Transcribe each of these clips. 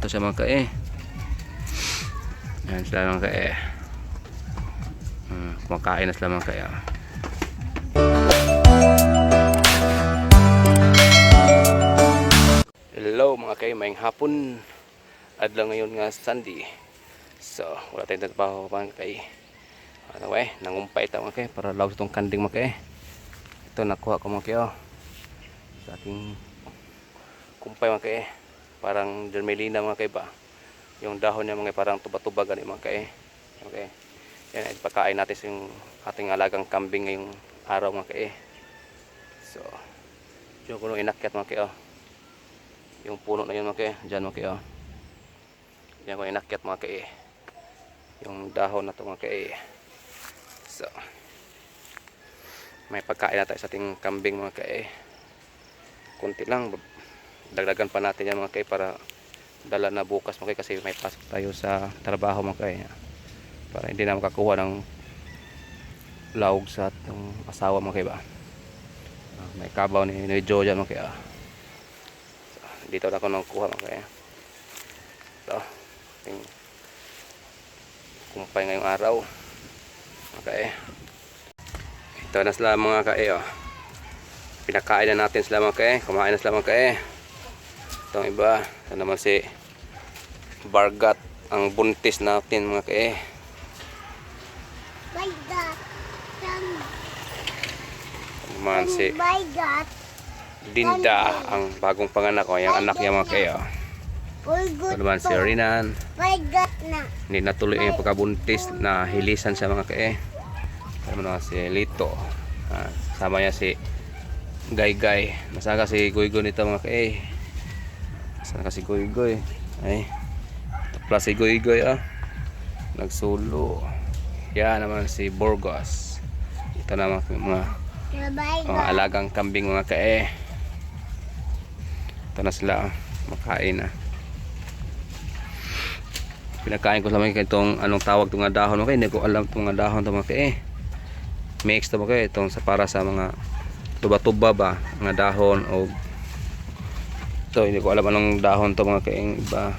Ito siya mga kae. Yan sila mga kae. Kumakain na sila mga kae. Hello mga kae, maayong hapon. Adlaw ngayon nga Sunday. So, wala tayong trabaho mga kae. Anyway, nangumpay ito mga kae para lawag itong kanding mga kae. Ito nakuha ko mga kae sa aking kumpay mga kae. Parang germelina mga kae ba. Yung dahon niya mga parang tuba-tuba gani mga kae. Okay. Yan, ipakain natin yung ating alagang kambing ngayong araw mga kae. So, yung kulong inakyat mga kae. Yung puno na yun mga kae. Diyan mga kae. Yan kulong inakyat mga kae. Yung dahon na ito mga kae. So, may pagkain na tayo sa ating kambing mga kae. Kunti lang. Dagdagan pa natin yan mga kae para dala na bukas mga kae kasi may pasok tayo sa trabaho mga kae. Para hindi na makakuha ng laog sa atong asawa mga kae ba. May kabaw ni Joe dyan mga kae. So, dito na ako nakuha mga kae. So, kumpay ngayong araw mga kae. Ito na sila mga kae. Pinakain na natin sila mga kae. Kumain na sila mga kae. Itong iba, ito naman si Bargat, ang buntis natin mga kae. Bargat. Ito naman si Bargat. Dinda, ang bagong panganak ko, yung anak niya mga kae. Ito naman si Rinan. Bargat na. Hindi natuloy yung pagkabuntis, na hilisan siya mga kae. Ito naman si Lito. Sama niya si Gay. Masaga si Goy nito mga kae. Sana kasi Goy ay plus si Goy nagsulo. Yan naman si Burgos. Ito naman mga alagang kambing mga kae. Ito na sila makain na. Pinakain ko lang itong anong tawag itong dahon okay. Hindi ko alam itong dahon itong mga kae. Mix ito mga kae. Itong para sa mga tuba-tuba ba mga dahon o ito, hindi ko alam anong dahon to mga kaing iba.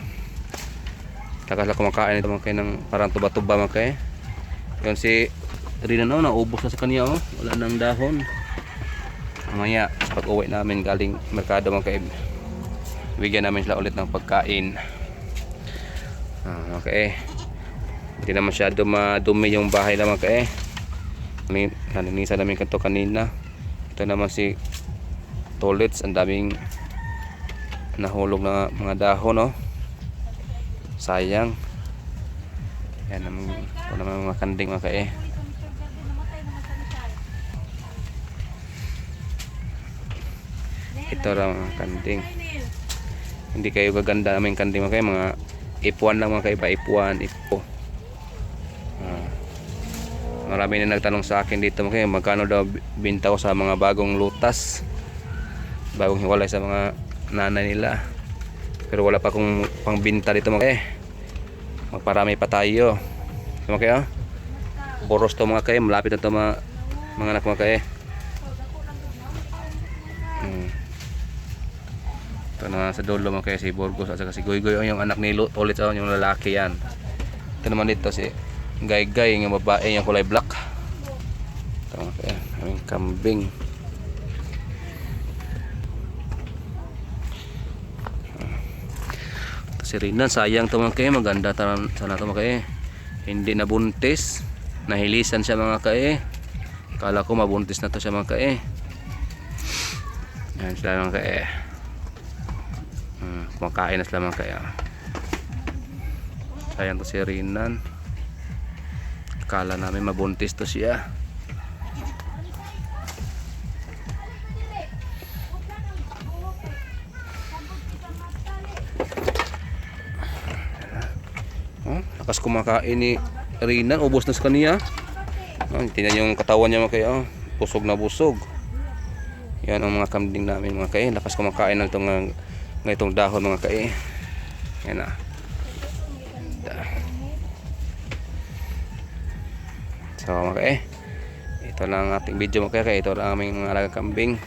Takas lang kumakain ito mga kaing ng parang tuba-tuba mga kaing. Yan si Rina naubos na sa kanya wala nang dahon. Mamaya pag uwi namin galing merkado mga kaing, bigyan namin sila ulit ng pagkain. Okay. Hindi na masyado madumi yung bahay lang mga kaing. Naninisan namin kanto kanina. Ito naman si Tolets, ang daming nahulog na mga dahon sayang. Yan naman mga kanding mga kae. Ito lang mga kanding, hindi kayo gaganda namin kanding mga kae. Mga ipuan lang mga kae ba, ipo. Marami na nagtanong sa akin dito mga kae, magkano daw binta ko sa mga bagong lutas, bagong hiwalay sa mga nanay nila. Pero wala pa akong pangbinta dito mga kae. Magparami pa tayo mga kae. Boros to mga kae, malapit na to mga anak mga kae. Ito na sa dulo mga kae si Burgos at saka si Goy yung anak ni Tolit yung lalaki yan. Ito naman dito si Gay yung babae yung kulay black. Ito mga kae, aming kambing. Si Rinan, sayang ito mga kae, maganda sana ito mga kae. Hindi nabuntis, nahilisan siya mga kae. Kala ko mabuntis na to siya mga kae. Yan sila mga kae. Kumakain na sila mga kae. Sayang to si Rinan. Kala namin mabuntis to siya. Lakas kumakain ni Rinan, ubos na sa kanya. Tingnan yung katawan niya mga kaya, busog na busog. Yan ang mga kambing namin mga kaya. Lakas kumakain ng itong dahon mga kaya. Yan na. So mga kaya, ito lang ang ating video mga kaya. Ito lang ang aming mga alagang kambing.